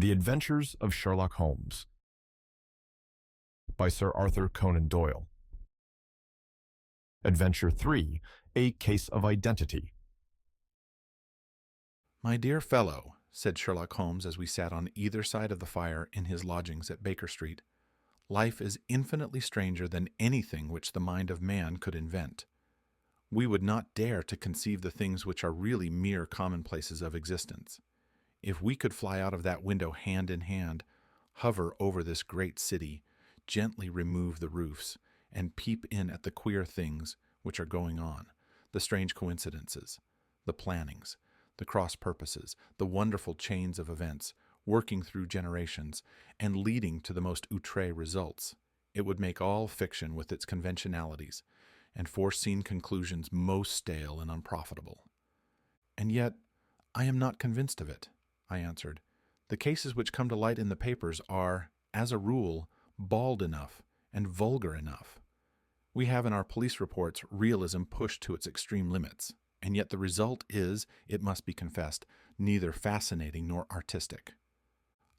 The Adventures of Sherlock Holmes by Sir Arthur Conan Doyle. Adventure 3, A Case of Identity. "My dear fellow," said Sherlock Holmes as we sat on either side of the fire in his lodgings at Baker Street, "life is infinitely stranger than anything which the mind of man could invent. We would not dare to conceive the things which are really mere commonplaces of existence. If we could fly out of that window hand in hand, hover over this great city, gently remove the roofs, and peep in at the queer things which are going on, the strange coincidences, the plannings, the cross purposes, the wonderful chains of events, working through generations, and leading to the most outre results, it would make all fiction with its conventionalities and foreseen conclusions most stale and unprofitable. And yet, I am not convinced of it," I answered. "The cases which come to light in the papers are, as a rule, bald enough and vulgar enough. We have in our police reports realism pushed to its extreme limits, and yet the result is, it must be confessed, neither fascinating nor artistic.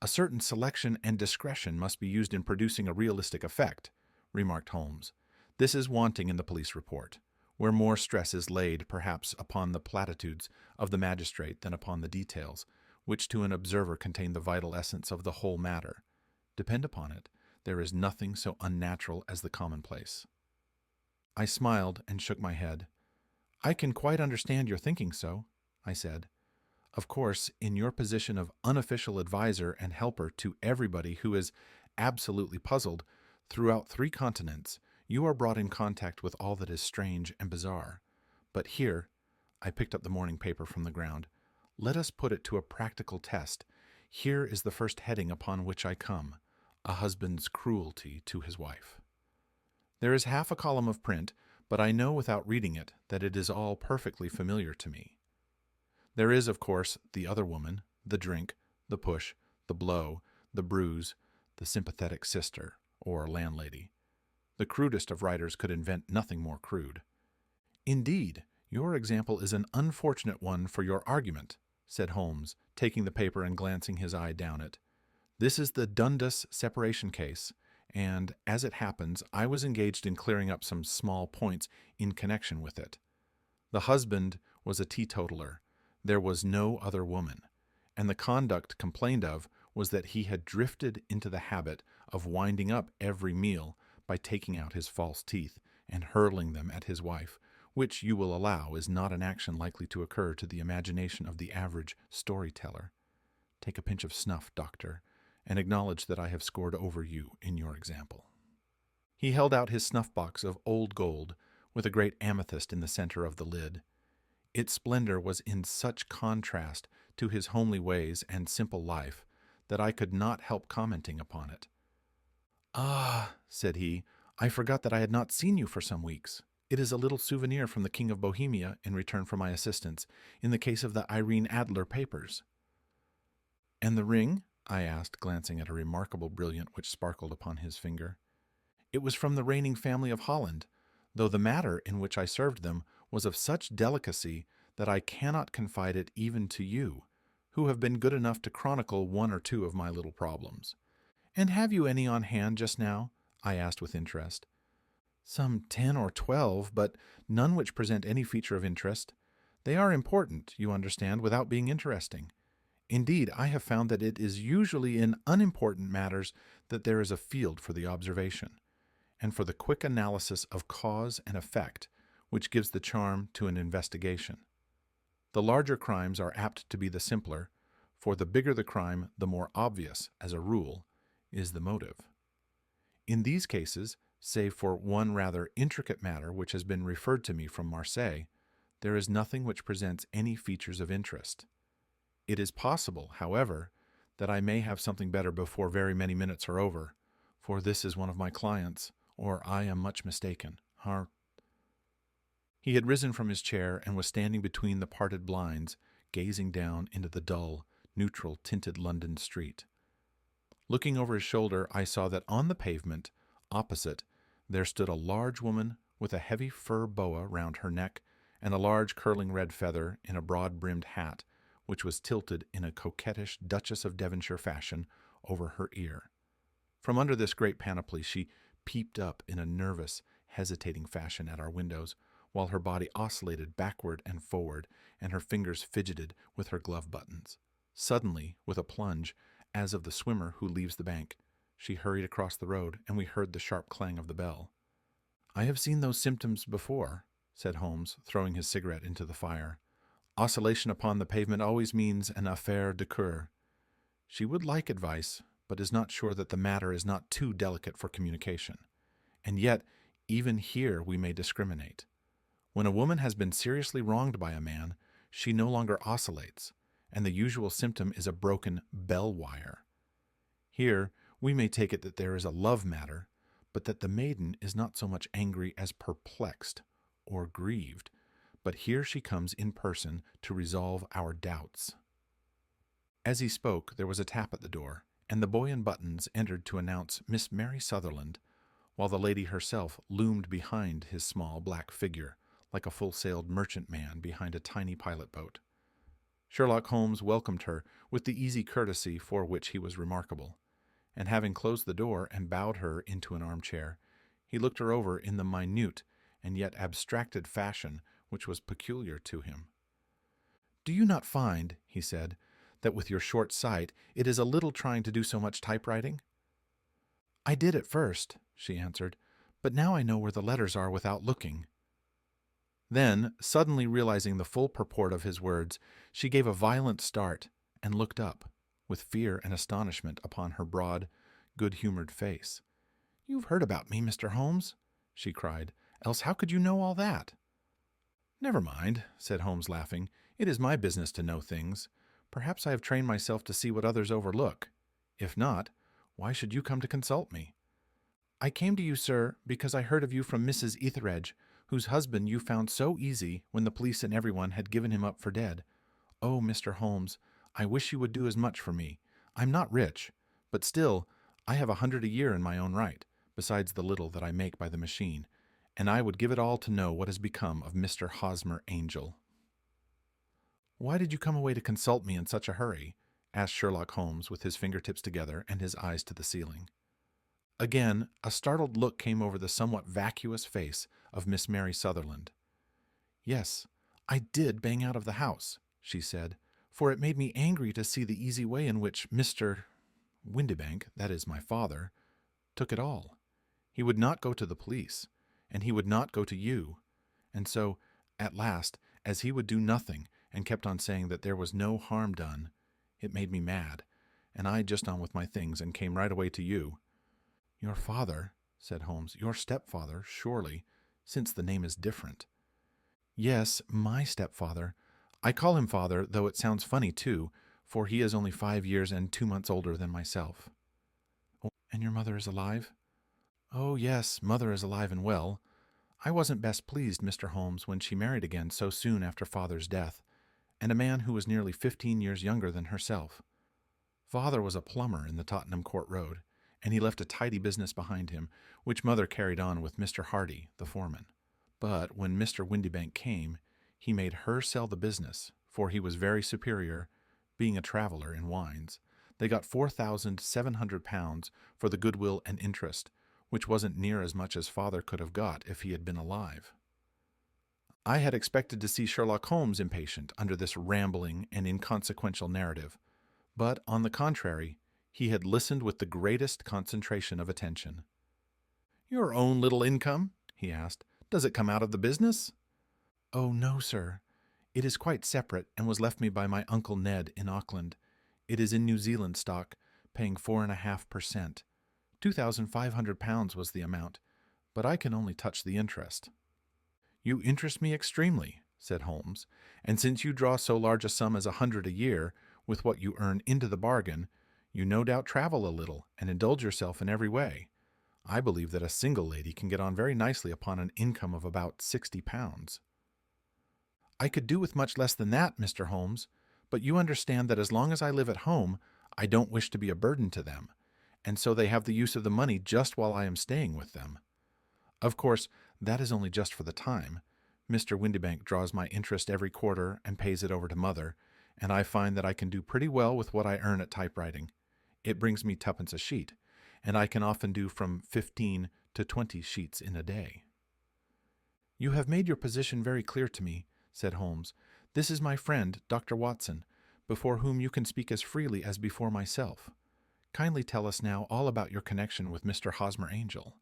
A certain selection and discretion must be used in producing a realistic effect," remarked Holmes. "This is wanting in the police report, where more stress is laid, perhaps, upon the platitudes of the magistrate than upon the details, which to an observer contain the vital essence of the whole matter. Depend upon it, there is nothing so unnatural as the commonplace." I smiled and shook my head. "I can quite understand your thinking so," I said. "Of course, in your position of unofficial advisor and helper to everybody who is absolutely puzzled throughout 3 continents, you are brought in contact with all that is strange and bizarre. But here," I picked up the morning paper from the ground, "let us put it to a practical test. Here is the first heading upon which I come: a husband's cruelty to his wife. There is half a column of print, but I know without reading it that it is all perfectly familiar to me. There is, of course, the other woman, the drink, the push, the blow, the bruise, the sympathetic sister, or landlady. The crudest of writers could invent nothing more crude." "Indeed, your example is an unfortunate one for your argument," said Holmes, taking the paper and glancing his eye down it. "This is the Dundas separation case, and, as it happens, I was engaged in clearing up some small points in connection with it. The husband was a teetotaler. There was no other woman, and the conduct complained of was that he had drifted into the habit of winding up every meal by taking out his false teeth and hurling them at his wife, which you will allow is not an action likely to occur to the imagination of the average storyteller. Take a pinch of snuff, doctor, and acknowledge that I have scored over you in your example." He held out his snuff-box of old gold, with a great amethyst in the center of the lid. Its splendor was in such contrast to his homely ways and simple life that I could not help commenting upon it. "Ah," said he, "I forgot that I had not seen you for some weeks. It is a little souvenir from the King of Bohemia in return for my assistance in the case of the Irene Adler papers." "And the ring?" I asked, glancing at a remarkable brilliant which sparkled upon his finger. "It was from the reigning family of Holland, though the matter in which I served them was of such delicacy that I cannot confide it even to you, who have been good enough to chronicle 1 or 2 of my little problems." "And have you any on hand just now?" I asked with interest. "Some 10 or 12, but none which present any feature of interest. They are important, you understand, without being interesting. Indeed, I have found that it is usually in unimportant matters that there is a field for the observation, and for the quick analysis of cause and effect, which gives the charm to an investigation. The larger crimes are apt to be the simpler, for the bigger the crime, the more obvious, as a rule, is the motive. In these cases, save for one rather intricate matter which has been referred to me from Marseille, there is nothing which presents any features of interest. It is possible, however, that I may have something better before very many minutes are over, for this is one of my clients, or I am much mistaken. He had risen from his chair and was standing between the parted blinds, gazing down into the dull, neutral-tinted London street. Looking over his shoulder, I saw that on the pavement, opposite, there stood a large woman with a heavy fur boa round her neck and a large curling red feather in a broad-brimmed hat, which was tilted in a coquettish Duchess of Devonshire fashion over her ear. From under this great panoply she peeped up in a nervous, hesitating fashion at our windows, while her body oscillated backward and forward, and her fingers fidgeted with her glove buttons. Suddenly, with a plunge, as of the swimmer who leaves the bank, she hurried across the road, and we heard the sharp clang of the bell. "I have seen those symptoms before," said Holmes, throwing his cigarette into the fire. "Oscillation upon the pavement always means an affaire de cœur." She would like advice, but is not sure that the matter is not too delicate for communication. And yet, even here we may discriminate. When a woman has been seriously wronged by a man, she no longer oscillates, and the usual symptom is a broken bell wire. Here we may take it that there is a love matter, but that the maiden is not so much angry as perplexed or grieved. But here she comes in person to resolve our doubts. As he spoke, there was a tap at the door, and the boy in buttons entered to announce Miss Mary Sutherland, while the lady herself loomed behind his small black figure, like a full-sailed merchantman behind a tiny pilot boat. Sherlock Holmes welcomed her with the easy courtesy for which he was remarkable, and having closed the door and bowed her into an armchair, he looked her over in the minute and yet abstracted fashion which was peculiar to him. "Do you not find," he said, "that with your short sight it is a little trying to do so much typewriting?" "I did at first," she answered, "but now I know where the letters are without looking." Then, suddenly realizing the full purport of his words, she gave a violent start and looked up, with fear and astonishment upon her broad, good-humored face. "You've heard about me, Mr. Holmes," she cried, "else how could you know all that?" "Never mind," said Holmes, laughing. "It is my business to know things. Perhaps I have trained myself to see what others overlook. If not, why should you come to consult me?" "I came to you, sir, because I heard of you from Mrs. Etheredge, whose husband you found so easy when the police and everyone had given him up for dead. Oh, Mr. Holmes, I wish you would do as much for me. I'm not rich, but still, I have 100 a year in my own right, besides the little that I make by the machine, and I would give it all to know what has become of Mr. Hosmer Angel." "Why did you come away to consult me in such a hurry?" asked Sherlock Holmes, with his fingertips together and his eyes to the ceiling. Again, a startled look came over the somewhat vacuous face of Miss Mary Sutherland. "Yes, I did bang out of the house," she said, "for it made me angry to see the easy way in which Mr. Windibank, that is my father, took it all. He would not go to the police, and he would not go to you. And so, at last, as he would do nothing and kept on saying that there was no harm done, it made me mad, and I just on with my things and came right away to you." "Your father," said Holmes, "your stepfather, surely, since the name is different." "Yes, my stepfather. I call him father, though it sounds funny too, for he is only 5 years and 2 months older than myself." "Oh, and your mother is alive?" "Oh, yes, mother is alive and well. I wasn't best pleased, Mr. Holmes, when she married again so soon after father's death, and a man who was nearly 15 years younger than herself. Father was a plumber in the Tottenham Court Road, and he left a tidy business behind him, which mother carried on with Mr. Hardy, the foreman. But when Mr. Windibank came, he made her sell the business, for he was very superior, being a traveller in wines. They got £4,700 for the goodwill and interest, which wasn't near as much as father could have got if he had been alive. I had expected to see Sherlock Holmes impatient under this rambling and inconsequential narrative, but, on the contrary, he had listened with the greatest concentration of attention. "Your own little income?" he asked. "Does it come out of the business?" "Oh, no, sir. It is quite separate and was left me by my Uncle Ned in Auckland. It is in New Zealand stock, paying 4.5%. £2,500 was the amount, but I can only touch the interest." "You interest me extremely," said Holmes, "and since you draw so large a sum as 100 a year, with what you earn into the bargain, you no doubt travel a little and indulge yourself in every way. I believe that a single lady can get on very nicely upon an income of about £60. "I could do with much less than that, Mr. Holmes, but you understand that as long as I live at home, I don't wish to be a burden to them, and so they have the use of the money just while I am staying with them. Of course, that is only just for the time. Mr. Windibank draws my interest every quarter and pays it over to mother, and I find that I can do pretty well with what I earn at typewriting. It brings me tuppence a sheet, and I can often do from 15 to 20 sheets in a day." "You have made your position very clear to me," said Holmes. "This is my friend, Dr. Watson, before whom you can speak as freely as before myself. Kindly tell us now all about your connection with Mr. Hosmer Angel."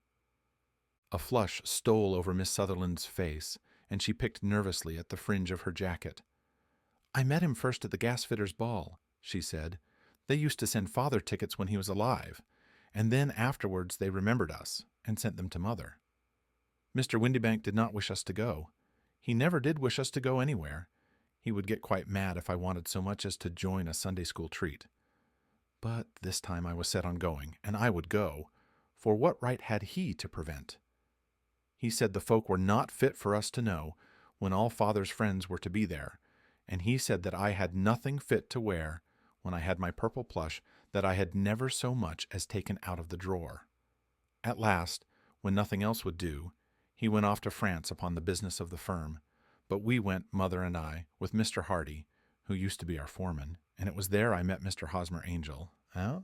A flush stole over Miss Sutherland's face, and she picked nervously at the fringe of her jacket. "I met him first at the gasfitters' ball," she said. "They used to send Father tickets when he was alive, and then afterwards they remembered us and sent them to Mother. Mr. Windybank did not wish us to go. He never did wish us to go anywhere. He would get quite mad if I wanted so much as to join a Sunday school treat. But this time I was set on going, and I would go, for what right had he to prevent? He said the folk were not fit for us to know, when all Father's friends were to be there, and he said that I had nothing fit to wear, when I had my purple plush, that I had never so much as taken out of the drawer. At last, when nothing else would do, he went off to France upon the business of the firm, but we went, Mother and I, with Mr. Hardy, who used to be our foreman, and it was there I met Mr. Hosmer Angel. Eh?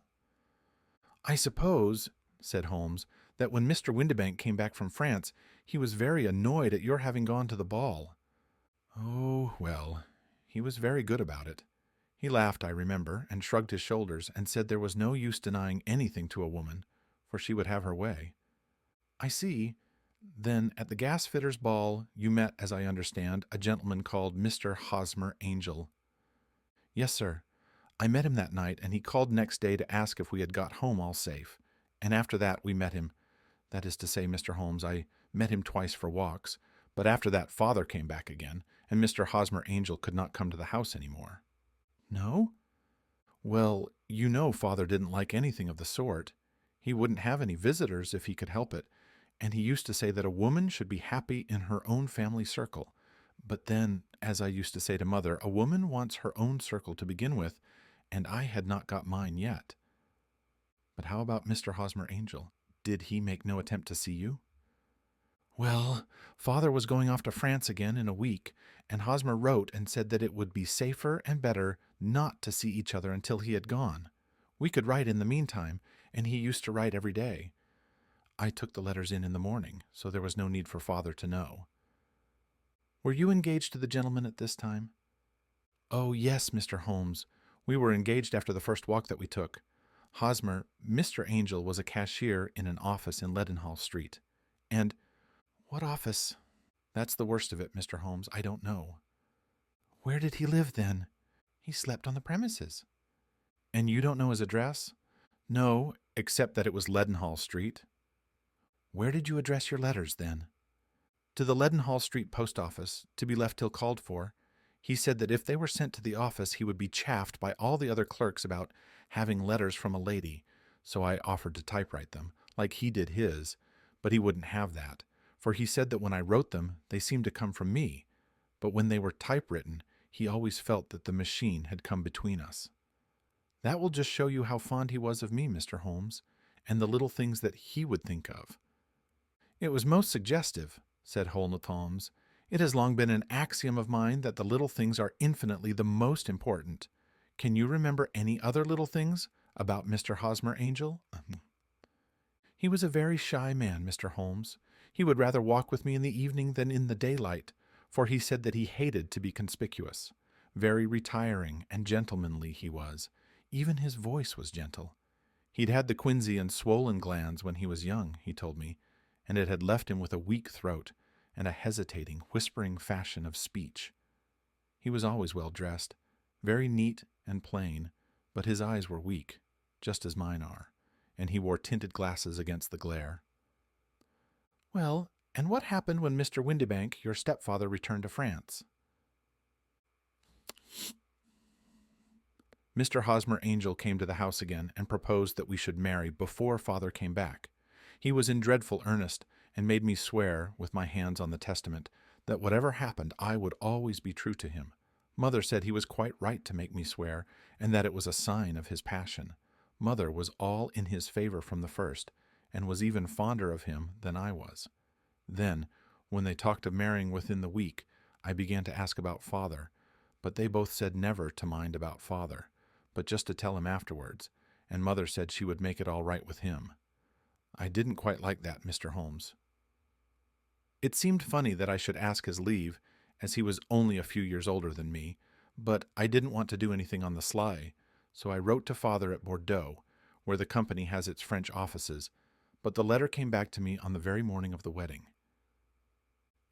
"I suppose," said Holmes, "that when Mr. Windybank came back from France, he was very annoyed at your having gone to the ball." "Oh, well, he was very good about it. He laughed, I remember, and shrugged his shoulders, and said there was no use denying anything to a woman, for she would have her way." "I see. Then at the gasfitters' ball you met, as I understand, a gentleman called Mr. Hosmer Angel." "Yes, sir. I met him that night, and he called next day to ask if we had got home all safe. And after that we met him. That is to say, Mr. Holmes, I met him twice for walks, but after that Father came back again, and Mr. Hosmer Angel could not come to the house any more." "No?" "Well, you know Father didn't like anything of the sort. He wouldn't have any visitors if he could help it, and he used to say that a woman should be happy in her own family circle. But then, as I used to say to Mother, a woman wants her own circle to begin with, and I had not got mine yet." "But how about Mr. Hosmer Angel? Did he make no attempt to see you?" "Well, Father was going off to France again in a week, and Hosmer wrote and said that it would be safer and better not to see each other until he had gone. We could write in the meantime, and he used to write every day. I took the letters in the morning, so there was no need for Father to know." "Were you engaged to the gentleman at this time?" "Oh, yes, Mr. Holmes. We were engaged after the first walk that we took. Mr. Angel was a cashier in an office in Leadenhall Street. And what office? That's the worst of it, Mr. Holmes. I don't know." "Where did he live then?" "He slept on the premises." "And you don't know his address?" "No, except that it was Leadenhall Street." "Where did you address your letters then?" "To the Leadenhall Street post office, to be left till called for. He said that if they were sent to the office he would be chaffed by all the other clerks about having letters from a lady, so I offered to typewrite them, like he did his, but he wouldn't have that, for he said that when I wrote them they seemed to come from me, but when they were typewritten he always felt that the machine had come between us. That will just show you how fond he was of me, Mr. Holmes, and the little things that he would think of." "It was most suggestive," said Holmes. "It has long been an axiom of mine that the little things are infinitely the most important. Can you remember any other little things about Mr. Hosmer Angel?" "He was a very shy man, Mr. Holmes. He would rather walk with me in the evening than in the daylight, for he said that he hated to be conspicuous. Very retiring and gentlemanly he was. Even his voice was gentle. He'd had the quinsy and swollen glands when he was young, he told me, and it had left him with a weak throat and a hesitating, whispering fashion of speech. He was always well dressed, very neat and plain, but his eyes were weak, just as mine are, and he wore tinted glasses against the glare." "Well, and what happened when Mr. Windybank, your stepfather, returned to France?" "Mr. Hosmer Angel came to the house again and proposed that we should marry before Father came back. He was in dreadful earnest, and made me swear, with my hands on the testament, that whatever happened I would always be true to him. Mother said he was quite right to make me swear, and that it was a sign of his passion. Mother was all in his favor from the first, and was even fonder of him than I was. Then, when they talked of marrying within the week, I began to ask about Father, but they both said never to mind about father, but just to tell him afterwards, and Mother said she would make it all right with him. I didn't quite like that, Mr. Holmes. It seemed funny that I should ask his leave, as he was only a few years older than me, but I didn't want to do anything on the sly, so I wrote to father at Bordeaux, where the company has its French offices, but the letter came back to me on the very morning of the wedding.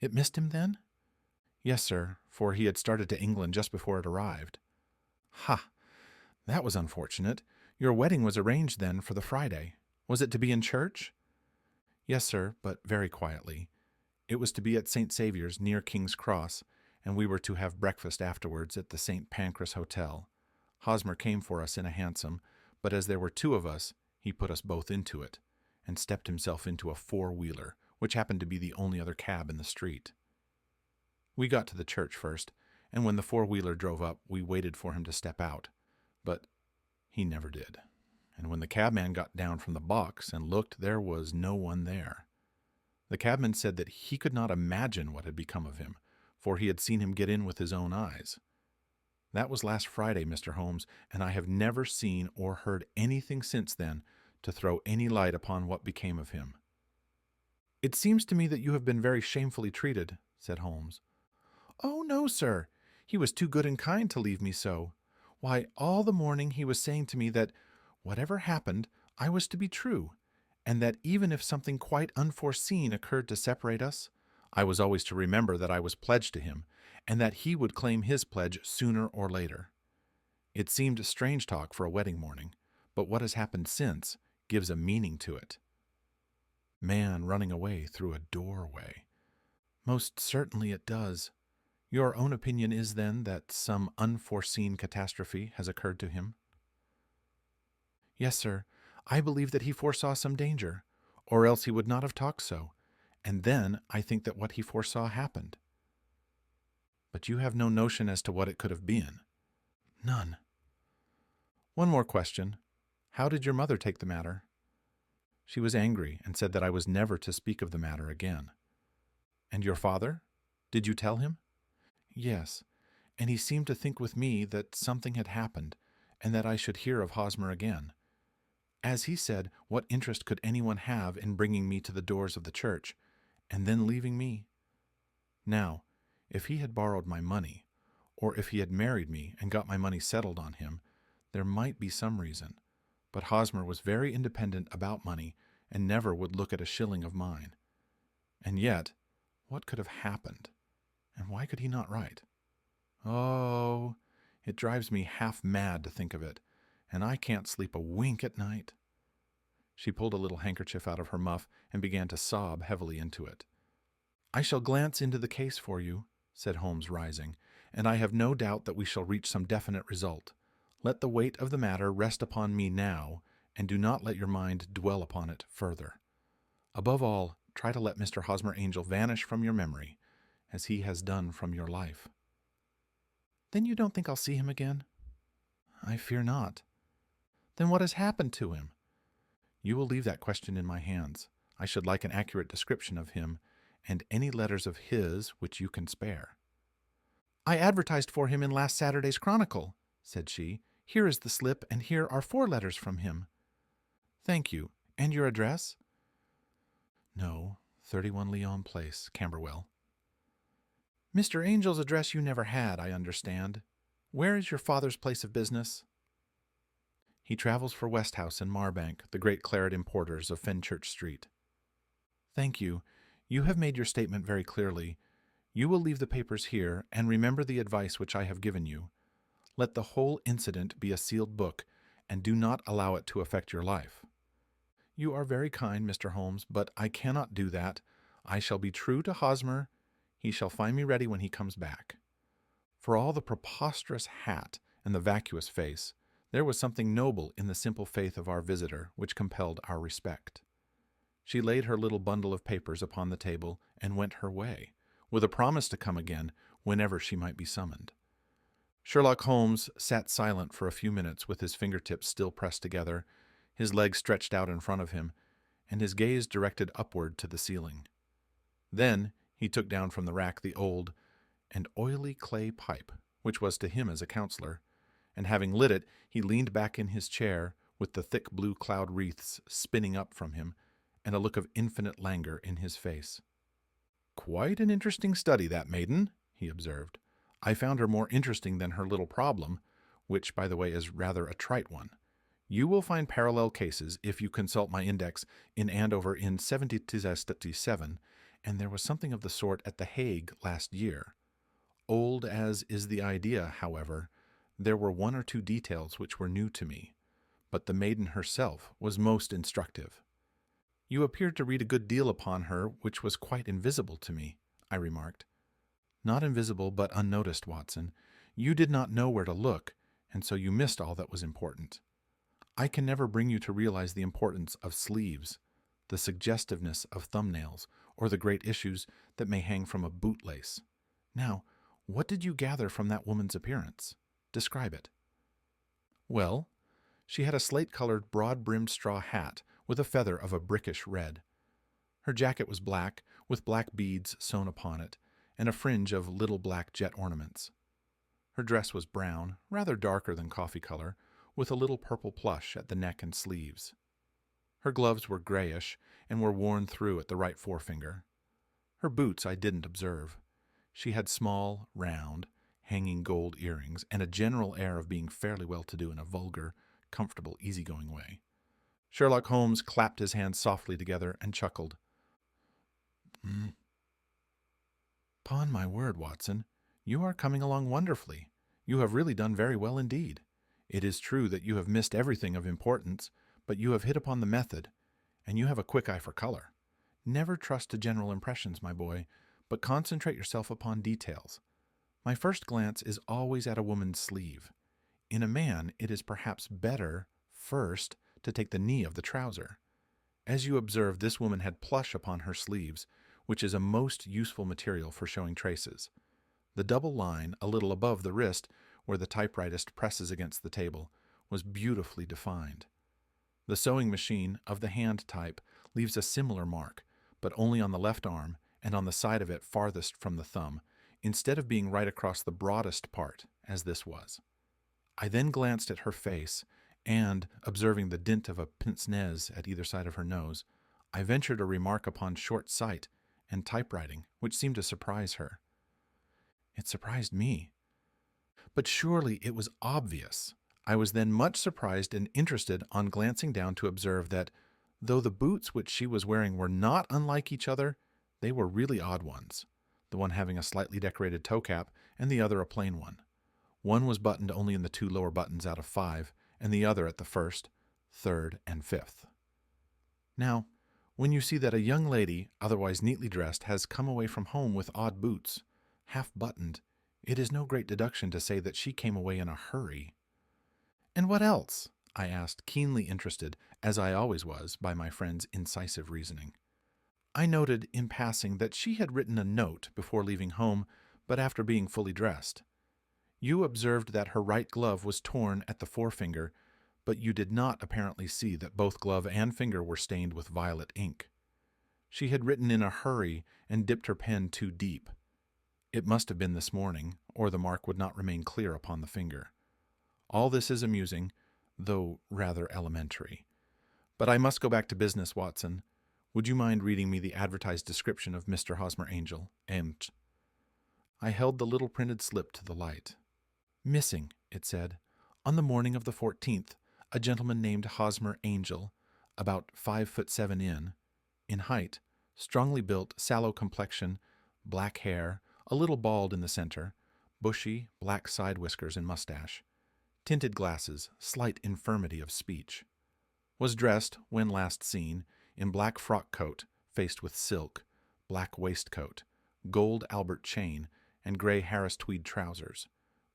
It missed him then? Yes, sir, for he had started to England just before it arrived. Ha! That was unfortunate. Your wedding was arranged then for the Friday. Was it to be in church? Yes, sir, but very quietly. It was to be at St. Saviour's near King's Cross, and we were to have breakfast afterwards at the St. Pancras Hotel. Hosmer came for us in a hansom, but as there were two of us, he put us both into it, and stepped himself into a four-wheeler, which happened to be the only other cab in the street. We got to the church first, and when the four-wheeler drove up, we waited for him to step out, but he never did. And when the cabman got down from the box and looked, there was no one there. The cabman said that he could not imagine what had become of him, for he had seen him get in with his own eyes. That was last Friday, Mr. Holmes, and I have never seen or heard anything since then to throw any light upon what became of him. It seems to me that you have been very shamefully treated, said Holmes. Oh, no, sir. He was too good and kind to leave me so. Why, all the morning he was saying to me that, whatever happened, I was to be true, and that even if something quite unforeseen occurred to separate us, I was always to remember that I was pledged to him, and that he would claim his pledge sooner or later. It seemed strange talk for a wedding morning, but what has happened since gives a meaning to it. Man running away through a doorway. Most certainly it does. Your own opinion is, then, that some unforeseen catastrophe has occurred to him? Yes, sir. I believe that he foresaw some danger, or else he would not have talked so, and then I think that what he foresaw happened. But you have no notion as to what it could have been. None. One more question. How did your mother take the matter? She was angry and said that I was never to speak of the matter again. And your father? Did you tell him? Yes, and he seemed to think with me that something had happened, and that I should hear of Hosmer again. As he said, what interest could anyone have in bringing me to the doors of the church, and then leaving me? Now, if he had borrowed my money, or if he had married me and got my money settled on him, there might be some reason. But Hosmer was very independent about money, and never would look at a shilling of mine. And yet, what could have happened? And why could he not write? Oh, it drives me half mad to think of it, and I can't sleep a wink at night. She pulled a little handkerchief out of her muff and began to sob heavily into it. I shall glance into the case for you, said Holmes, rising, and I have no doubt that we shall reach some definite result. Let the weight of the matter rest upon me now, and do not let your mind dwell upon it further. Above all, try to let Mr. Hosmer Angel vanish from your memory, as he has done from your life. Then you don't think I'll see him again? I fear not. Then what has happened to him? You will leave that question in my hands. I should like an accurate description of him, and any letters of his which you can spare. I advertised for him in last Saturday's Chronicle, said she. Here is the slip, and here are 4 letters from him. Thank you. And your address? No, 31 Lyon Place, Camberwell. Mr. Angel's address you never had, I understand. Where is your father's place of business? He travels for Westhouse and Marbank, the great claret importers of Fenchurch Street. Thank you. You have made your statement very clearly. You will leave the papers here, and remember the advice which I have given you. Let the whole incident be a sealed book, and do not allow it to affect your life. You are very kind, Mr. Holmes, but I cannot do that. I shall be true to Hosmer. He shall find me ready when he comes back. For all the preposterous hat and the vacuous face, there was something noble in the simple faith of our visitor which compelled our respect. She laid her little bundle of papers upon the table and went her way, with a promise to come again whenever she might be summoned. Sherlock Holmes sat silent for a few minutes with his fingertips still pressed together, his legs stretched out in front of him, and his gaze directed upward to the ceiling. Then he took down from the rack the old and oily clay pipe which was to him as a counselor, and having lit it, he leaned back in his chair with the thick blue cloud wreaths spinning up from him, and a look of infinite languor in his face. "Quite an interesting study, that maiden," he observed. "I found her more interesting than her little problem, which, by the way, is rather a trite one. You will find parallel cases if you consult my index in Andover in 1777, and there was something of the sort at The Hague last year. Old as is the idea, however, there were one or two details which were new to me, but the maiden herself was most instructive." "You appeared to read a good deal upon her which was quite invisible to me," I remarked. "Not invisible, but unnoticed, Watson. You did not know where to look, and so you missed all that was important. I can never bring you to realize the importance of sleeves, the suggestiveness of thumbnails, or the great issues that may hang from a bootlace. Now, what did you gather from that woman's appearance? Describe it." "Well, she had a slate-colored, broad-brimmed straw hat with a feather of a brickish red. Her jacket was black, with black beads sewn upon it, and a fringe of little black jet ornaments. Her dress was brown, rather darker than coffee color, with a little purple plush at the neck and sleeves. Her gloves were grayish and were worn through at the right forefinger. Her boots I didn't observe. She had small, round, hanging gold earrings, and a general air of being fairly well-to-do in a vulgar, comfortable, easygoing way." Sherlock Holmes clapped his hands softly together and chuckled. "'Pon my word, Watson, you are coming along wonderfully. You have really done very well indeed. It is true that you have missed everything of importance, but you have hit upon the method, and you have a quick eye for color. Never trust to general impressions, my boy, but concentrate yourself upon details. My first glance is always at a woman's sleeve. In a man, it is perhaps better, first, to take the knee of the trouser. As you observe, this woman had plush upon her sleeves, which is a most useful material for showing traces. The double line, a little above the wrist, where the typewritist presses against the table, was beautifully defined. The sewing machine, of the hand type, leaves a similar mark, but only on the left arm and on the side of it farthest from the thumb, instead of being right across the broadest part, as this was. I then glanced at her face, and, observing the dint of a pince-nez at either side of her nose, I ventured a remark upon short sight and typewriting, which seemed to surprise her. It surprised me. But surely it was obvious. I was then much surprised and interested on glancing down to observe that, though the boots which she was wearing were not unlike each other, they were really odd ones, the one having a slightly decorated toe cap and the other a plain one. One was buttoned only in the 2 lower buttons out of 5, and the other at the 1st, 3rd, and 5th. Now, when you see that a young lady, otherwise neatly dressed, has come away from home with odd boots, half-buttoned, it is no great deduction to say that she came away in a hurry." "And what else?" I asked, keenly interested, as I always was, by my friend's incisive reasoning. "I noted, in passing, that she had written a note before leaving home, but after being fully dressed. You observed that her right glove was torn at the forefinger, but you did not apparently see that both glove and finger were stained with violet ink. She had written in a hurry and dipped her pen too deep. It must have been this morning, or the mark would not remain clear upon the finger. All this is amusing, though rather elementary. But I must go back to business, Watson. Would you mind reading me the advertised description of Mr. Hosmer Angel, Mt.?" I held the little printed slip to the light. "Missing," it said, "on the morning of the 14th, a gentleman named Hosmer Angel, about 5'7" in height, strongly built, sallow complexion, black hair, a little bald in the center, bushy, black side whiskers and mustache, tinted glasses, slight infirmity of speech. Was dressed, when last seen, in black frock coat, faced with silk, black waistcoat, gold Albert chain, and gray Harris tweed trousers,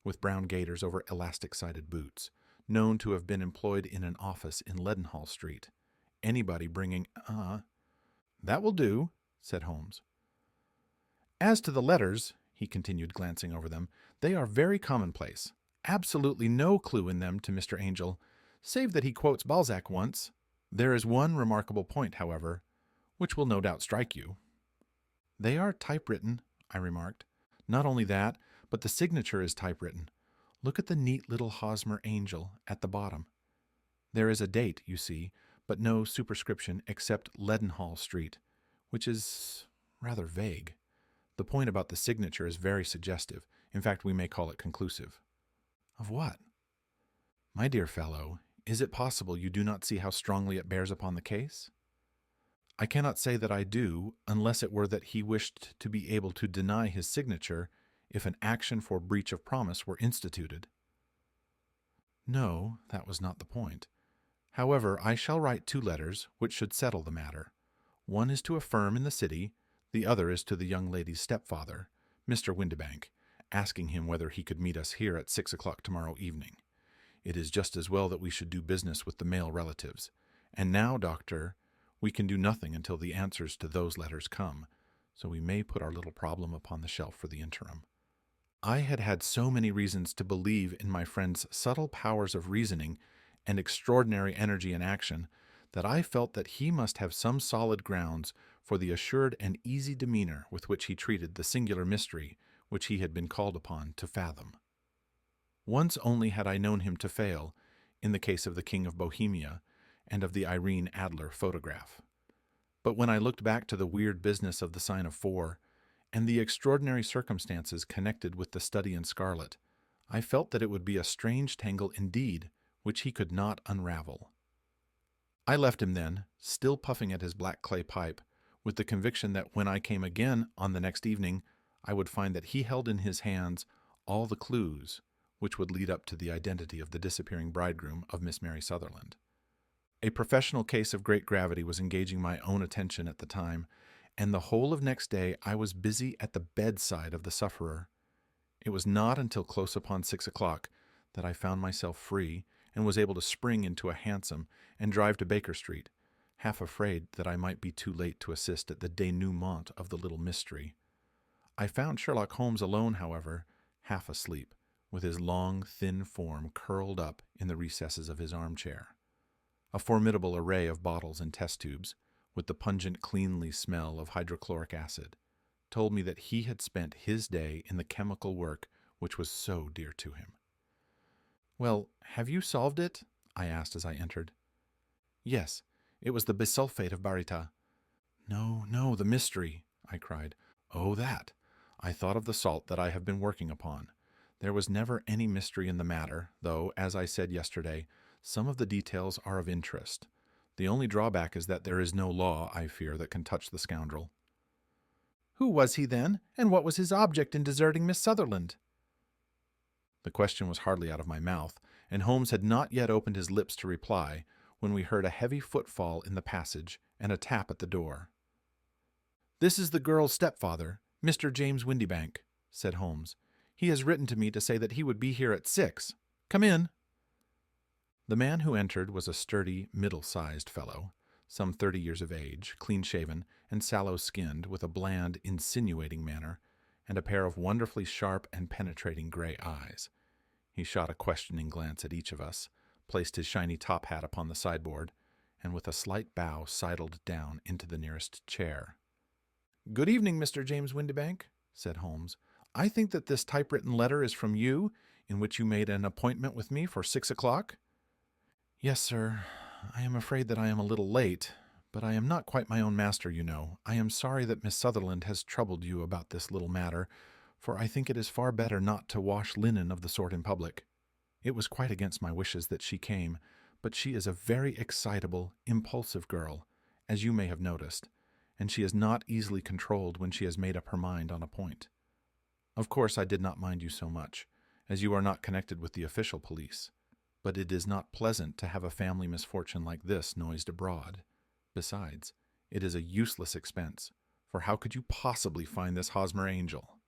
with brown gaiters over elastic-sided boots, known to have been employed in an office in Leadenhall Street. Anybody bringing, "That will do," said Holmes. "As to the letters," he continued, glancing over them, "they are very commonplace. Absolutely no clue in them to Mr. Angel, save that he quotes Balzac once. There is one remarkable point, however, which will no doubt strike you." "They are typewritten," I remarked. "Not only that, but the signature is typewritten. Look at the neat little Hosmer angel at the bottom. There is a date, you see, but no superscription except Leadenhall Street, which is rather vague. The point about the signature is very suggestive. In fact, we may call it conclusive. Of what? My dear fellow, is it possible you do not see how strongly it bears upon the case? I cannot say that I do, unless it were that he wished to be able to deny his signature if an action for breach of promise were instituted. No, that was not the point. However, I shall write 2 letters which should settle the matter. One is to a firm in the city, the other is to the young lady's stepfather, Mr. Windibank, asking him whether he could meet us here at 6 o'clock tomorrow evening. It is just as well that we should do business with the male relatives. And now, Doctor, we can do nothing until the answers to those letters come, so we may put our little problem upon the shelf for the interim. I had had so many reasons to believe in my friend's subtle powers of reasoning and extraordinary energy in action that I felt that he must have some solid grounds for the assured and easy demeanor with which he treated the singular mystery which he had been called upon to fathom. Once only had I known him to fail, in the case of the King of Bohemia and of the Irene Adler photograph. But when I looked back to the weird business of the Sign of 4, and the extraordinary circumstances connected with the study in scarlet, I felt that it would be a strange tangle indeed, which he could not unravel. I left him then, still puffing at his black clay pipe, with the conviction that when I came again on the next evening, I would find that he held in his hands all the clues which would lead up to the identity of the disappearing bridegroom of Miss Mary Sutherland. A professional case of great gravity was engaging my own attention at the time, and the whole of next day I was busy at the bedside of the sufferer. It was not until close upon 6 o'clock that I found myself free and was able to spring into a hansom and drive to Baker Street, half afraid that I might be too late to assist at the denouement of the little mystery. I found Sherlock Holmes alone, however, half asleep, with his long, thin form curled up in the recesses of his armchair. A formidable array of bottles and test tubes, with the pungent, cleanly smell of hydrochloric acid, told me that he had spent his day in the chemical work which was so dear to him. "Well, have you solved it?" I asked as I entered. "Yes, it was the bisulfate of baryta." No, the mystery," I cried. "Oh, that! I thought of the salt that I have been working upon. There was never any mystery in the matter, though, as I said yesterday, some of the details are of interest. The only drawback is that there is no law, I fear, that can touch the scoundrel." "Who was he, then, and what was his object in deserting Miss Sutherland?" The question was hardly out of my mouth, and Holmes had not yet opened his lips to reply, when we heard a heavy footfall in the passage and a tap at the door. "This is the girl's stepfather, Mr. James Windibank," said Holmes. "He has written to me to say that he would be here at 6. Come in." The man who entered was a sturdy, middle-sized fellow, some 30 years of age, clean-shaven and sallow-skinned, with a bland, insinuating manner, and a pair of wonderfully sharp and penetrating gray eyes. He shot a questioning glance at each of us, placed his shiny top hat upon the sideboard, and with a slight bow sidled down into the nearest chair. "Good evening, Mr. James Windibank," said Holmes. "I think that this typewritten letter is from you, in which you made an appointment with me for 6 o'clock?" "Yes, sir. I am afraid that I am a little late, but I am not quite my own master, you know. I am sorry that Miss Sutherland has troubled you about this little matter, for I think it is far better not to wash linen of the sort in public. It was quite against my wishes that she came, but she is a very excitable, impulsive girl, as you may have noticed, and she is not easily controlled when she has made up her mind on a point. Of course, I did not mind you so much, as you are not connected with the official police, but it is not pleasant to have a family misfortune like this noised abroad. Besides, it is a useless expense, for how could you possibly find this Hosmer angel?"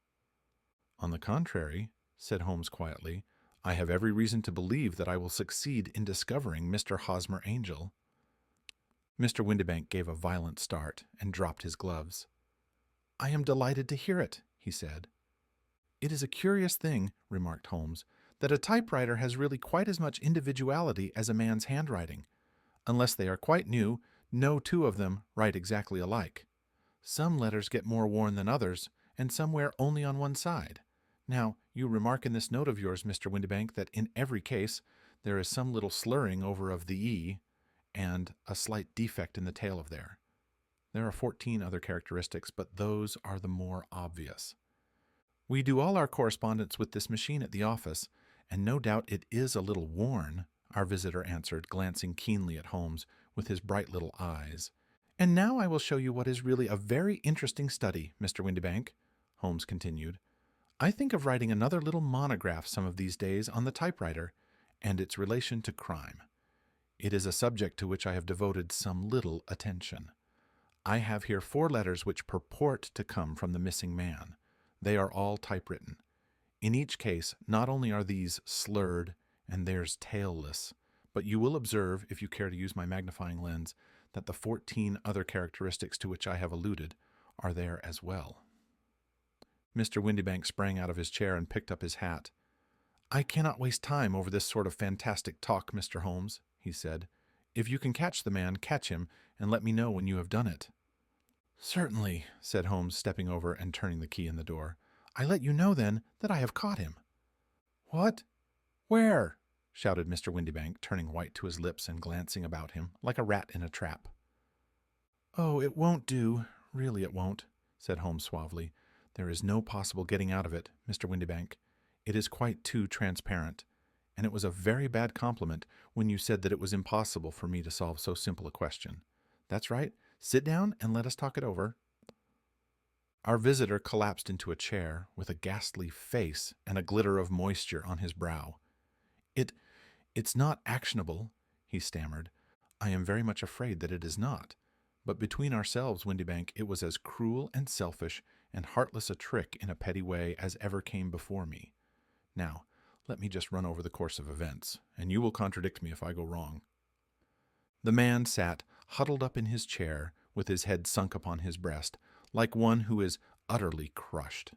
"On the contrary," said Holmes quietly, "I have every reason to believe that I will succeed in discovering Mr. Hosmer Angel." Mr. Windibank gave a violent start and dropped his gloves. "I am delighted to hear it," he said. "It is a curious thing," remarked Holmes, "that a typewriter has really quite as much individuality as a man's handwriting. Unless they are quite new, no 2 of them write exactly alike. Some letters get more worn than others, and some wear only on one side. Now, You remark in this note of yours, Mr. Windibank, that in every case there is some little slurring over of the E and a slight defect in the tail of there. There are 14 other characteristics, but those are the more obvious. We do all our correspondence with this machine at the office, and no doubt it is a little worn, our visitor answered, glancing keenly at Holmes with his bright little eyes. And now I will show you what is really a very interesting study, Mr. Windibank, Holmes continued. I think of writing another little monograph some of these days on the typewriter and its relation to crime. It is a subject to which I have devoted some little attention. I have here 4 letters which purport to come from the missing man. They are all typewritten. In each case, not only are these slurred and theirs tailless, but you will observe, if you care to use my magnifying lens, that the 14 other characteristics to which I have alluded are there as well. Mr. Windibank sprang out of his chair and picked up his hat. I cannot waste time over this sort of fantastic talk, Mr. Holmes, he said. If you can catch the man, catch him, and let me know when you have done it. Certainly, said Holmes, stepping over and turning the key in the door. I let you know, then, that I have caught him. What? Where? Shouted Mr. Windibank, turning white to his lips and glancing about him like a rat in a trap. Oh, it won't do. Really it won't, said Holmes suavely. There is no possible getting out of it, Mr. Windibank. It is quite too transparent, and it was a very bad compliment when you said that it was impossible for me to solve so simple a question. That's right. Sit down and let us talk it over. Our visitor collapsed into a chair with a ghastly face and a glitter of moisture on his brow. It's not actionable, he stammered. I am very much afraid that it is not. But between ourselves, Windibank, it was as cruel and selfish and heartless a trick in a petty way as ever came before me. Now, let me just run over the course of events, and you will contradict me if I go wrong. The man sat huddled up in his chair, with his head sunk upon his breast, like one who is utterly crushed.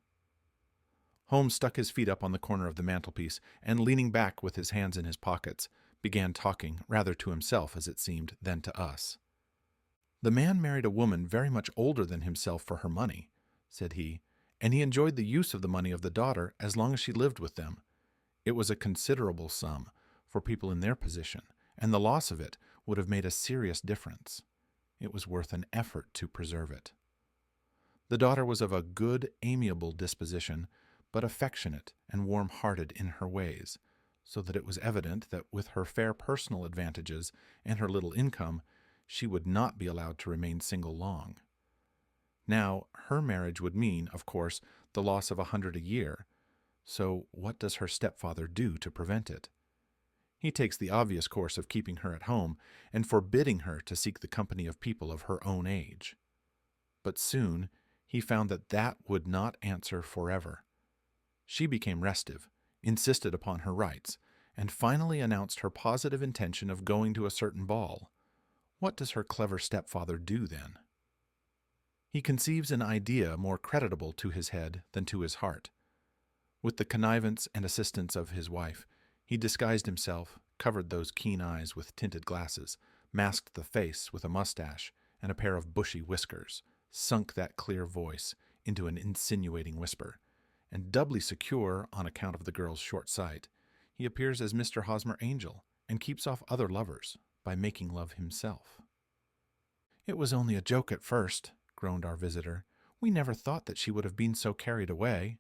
Holmes stuck his feet up on the corner of the mantelpiece, and leaning back with his hands in his pockets, began talking, rather to himself, as it seemed, than to us. The man married a woman very much older than himself for her money, said he, and he enjoyed the use of the money of the daughter as long as she lived with them. It was a considerable sum for people in their position, and the loss of it would have made a serious difference. It was worth an effort to preserve it. The daughter was of a good, amiable disposition, but affectionate and warm-hearted in her ways, so that it was evident that with her fair personal advantages and her little income, she would not be allowed to remain single long. Now, her marriage would mean, of course, the loss of 100 a year, so what does her stepfather do to prevent it? He takes the obvious course of keeping her at home and forbidding her to seek the company of people of her own age. But soon he found that that would not answer forever. She became restive, insisted upon her rights, and finally announced her positive intention of going to a certain ball. What does her clever stepfather do then? He conceives an idea more creditable to his head than to his heart. With the connivance and assistance of his wife, he disguised himself, covered those keen eyes with tinted glasses, masked the face with a mustache and a pair of bushy whiskers, sunk that clear voice into an insinuating whisper, and doubly secure on account of the girl's short sight, he appears as Mr. Hosmer Angel and keeps off other lovers by making love himself. It was only a joke at first, groaned our visitor. We never thought that she would have been so carried away.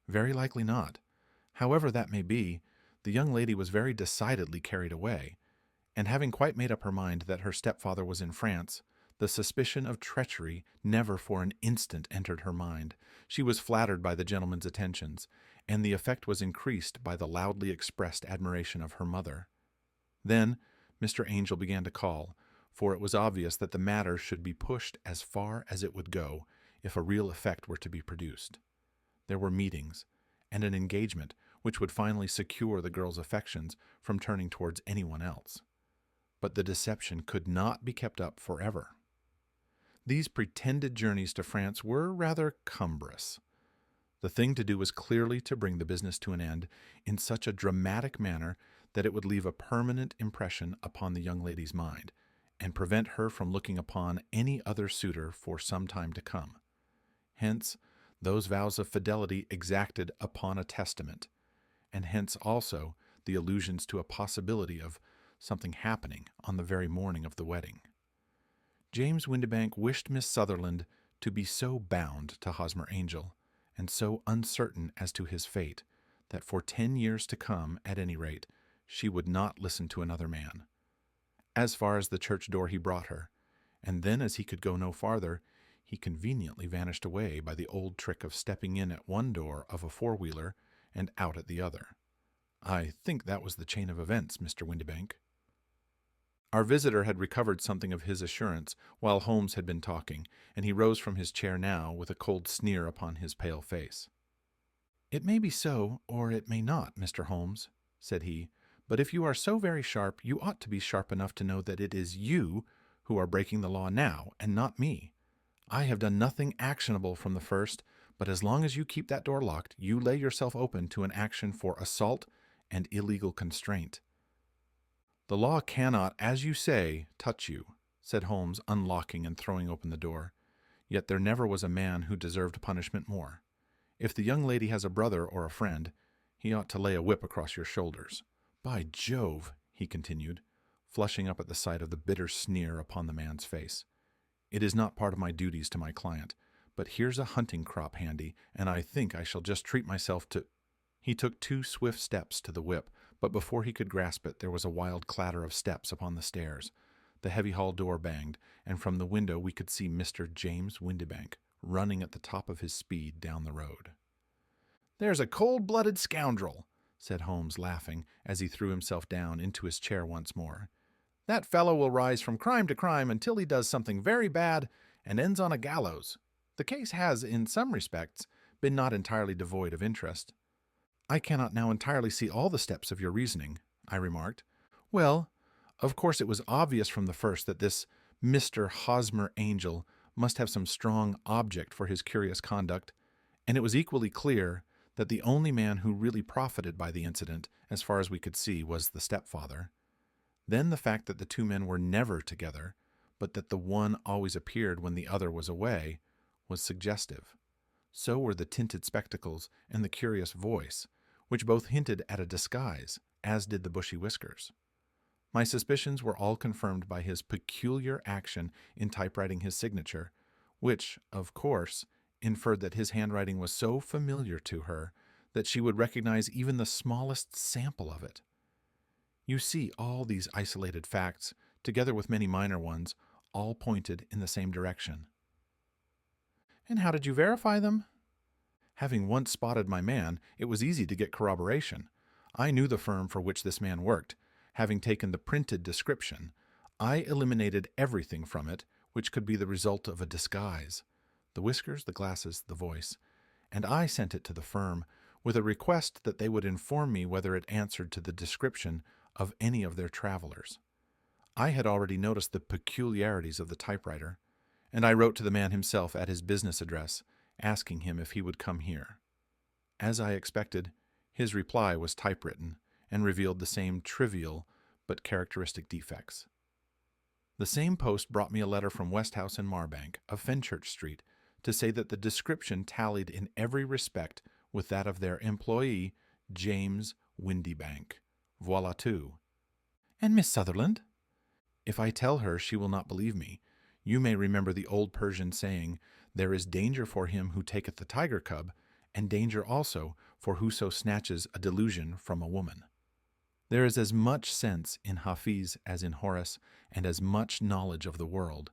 Very likely not. However that may be, the young lady was very decidedly carried away, and having quite made up her mind that her stepfather was in France, the suspicion of treachery never for an instant entered her mind. She was flattered by the gentleman's attentions, and the effect was increased by the loudly expressed admiration of her mother. Then Mr. Angel began to call, for it was obvious that the matter should be pushed as far as it would go if a real effect were to be produced. There were meetings, and an engagement which would finally secure the girl's affections from turning towards anyone else. But the deception could not be kept up forever. These pretended journeys to France were rather cumbrous. The thing to do was clearly to bring the business to an end in such a dramatic manner that it would leave a permanent impression upon the young lady's mind, and prevent her from looking upon any other suitor for some time to come. Hence, those vows of fidelity exacted upon a testament, and hence also the allusions to a possibility of something happening on the very morning of the wedding. James Windibank wished Miss Sutherland to be so bound to Hosmer Angel, and so uncertain as to his fate, that for 10 years to come, at any rate, she would not listen to another man. As far as the church door he brought her, and then as he could go no farther, he conveniently vanished away by the old trick of stepping in at one door of a four-wheeler and out at the other. I think that was the chain of events, Mr. Windibank. Our visitor had recovered something of his assurance while Holmes had been talking, and he rose from his chair now with a cold sneer upon his pale face. "It may be so, or it may not, Mr. Holmes," said he, "but if you are so very sharp, you ought to be sharp enough to know that it is you who are breaking the law now, and not me. I have done nothing actionable from the first, but as long as you keep that door locked, you lay yourself open to an action for assault and illegal constraint." "The law cannot, as you say, touch you," said Holmes, unlocking and throwing open the door. "Yet there never was a man who deserved punishment more. If the young lady has a brother or a friend, he ought to lay a whip across your shoulders. By Jove," he continued, flushing up at the sight of the bitter sneer upon the man's face, "it is not part of my duties to my client, but here's a hunting crop handy, and I think I shall just treat myself to—" He took 2 swift steps to the whip, but before he could grasp it there was a wild clatter of steps upon the stairs. The heavy hall door banged, and from the window we could see Mr. James Windibank running at the top of his speed down the road. "There's a cold-blooded scoundrel," said Holmes, laughing, as he threw himself down into his chair once more. "That fellow will rise from crime to crime until he does something very bad and ends on a gallows. The case has, in some respects, been not entirely devoid of interest." "I cannot now entirely see all the steps of your reasoning," I remarked. "Well, of course it was obvious from the first that this Mr. Hosmer Angel must have some strong object for his curious conduct, and it was equally clear that the only man who really profited by the incident, as far as we could see, was the stepfather. Then the fact that the 2 men were never together, but that the one always appeared when the other was away, was suggestive. So were the tinted spectacles and the curious voice, which both hinted at a disguise, as did the bushy whiskers. My suspicions were all confirmed by his peculiar action in typewriting his signature, which, of course, inferred that his handwriting was so familiar to her that she would recognize even the smallest sample of it. You see, all these isolated facts, together with many minor ones, all pointed in the same direction. "And how did you verify them?" "Having once spotted my man, it was easy to get corroboration. I knew the firm for which this man worked. Having taken the printed description, I eliminated everything from it which could be the result of a disguise, the whiskers, the glasses, the voice, and I sent it to the firm with a request that they would inform me whether it answered to the description of any of their travelers. I had already noticed the peculiarities of the typewriter, and I wrote to the man himself at his business address, asking him if he would come here. As I expected, his reply was typewritten and revealed the same trivial but characteristic defects. The same post brought me a letter from Westhouse and Marbank of Fenchurch Street to say that the description tallied in every respect with that of their employee, James Windibank. Voilà tout. "And Miss Sutherland?" "If I tell her, she will not believe me. You may remember the old Persian saying, 'There is danger for him who taketh the tiger cub, and danger also for whoso snatches a delusion from a woman.' There is as much sense in Hafiz as in Horace, and as much knowledge of the world.